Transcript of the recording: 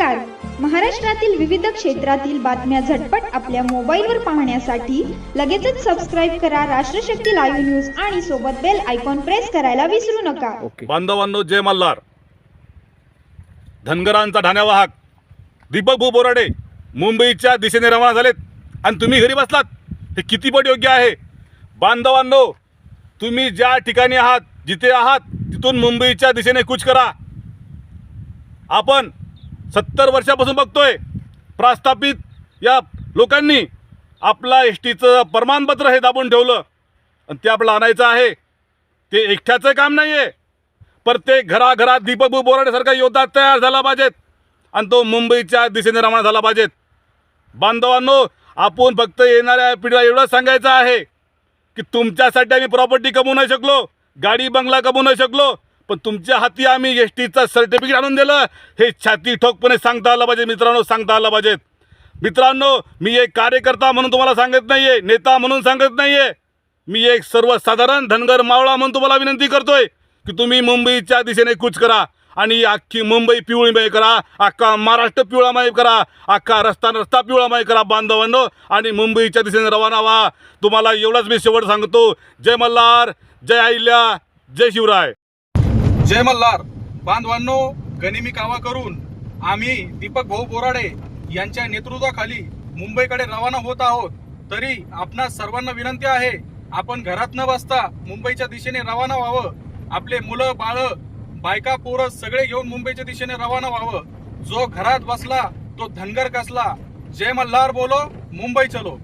नमस्कार. महाराष्ट्रातील विविध क्षेत्रातील बातम्या झटपट आपल्या मोबाईलवर पाहण्यासाठी लगेचच सबस्क्राईब करा राष्ट्रशक्ती लाईव्ह न्यूज आणि सोबत बेल आयकॉन प्रेस करायला विसरू नका. बांधवांनो, जय मल्हार. धनगरांचा ठाण्यावाहक दीपक भाऊ बोराडे मुंबईच्या दिशेने रवाना झालेत आणि तुम्ही घरी बसलात. हे किती पट योग्य आहे? बांधवांनो, तुम्ही ज्या ठिकाणी आहात, जिथे आहात, तिथून मुंबईच्या दिशेने कूच करा. आपण 70 वर्षापासून बघतोय प्रस्थापित या लोकांनी आपला एसटीचं प्रमाणपत्र हे दाबून ठेवलं आणि ते आपलं आणायचं आहे. ते एकट्याचं काम नाही आहे. प्रत्येक घराघरात दीपक भाऊ बोराडेसारखा योद्धा तयार झाला पाहिजेत आणि तो मुंबईच्या दिशेने रवाना झाला पाहिजेत. बांधवांनो, आपण फक्त येणाऱ्या पिढीला एवढंच सांगायचं आहे की तुमच्यासाठी आम्ही प्रॉपर्टी कमवू नाही शकलो, गाडी बंगला कमवू नाही शकलो, पण तुमच्या हाती आम्ही एसटीचं सर्टिफिकेट आणून दिलं. हे छाती ठोकपणे सांगता आलं पाहिजे मित्रांनो, सांगता आलं पाहिजे. मित्रांनो, मी एक कार्यकर्ता म्हणून तुम्हाला सांगत नाही आहे, नेता म्हणून सांगत नाही आहे. मी एक सर्वसाधारण धनगर मावळा म्हणून तुम्हाला विनंती करतोय की तुम्ही मुंबईच्या दिशेने कूच करा आणि अख्खी मुंबई पिवळीमय करा, अख्खा महाराष्ट्र पिवळामय करा, अख्खा रस्ता पिवळामय करा बांधवांनो, आणि मुंबईच्या दिशेने रवाना व्हा. तुम्हाला एवढंच मी शेवट सांगतो. जय मल्हार, जय अहिल्या, जय शिवराय. जय मल्हार. बांधवांनो, गनिमी कावा करून आम्ही दीपक भाऊ बोराडे यांच्या नेतृत्वाखाली मुंबईकडे रवाना होत आहोत. तरी आपणा सर्वांना विनंती आहे, आपण घरात न बसता मुंबईच्या दिशेने रवाना व्हावं. आपले मुलं बाळ, बायका, पोरं सगळे घेऊन मुंबईच्या दिशेने रवाना व्हावं. जो घरात बसला तो धनगर कसला. जय मल्हार बोलो, मुंबई चलो.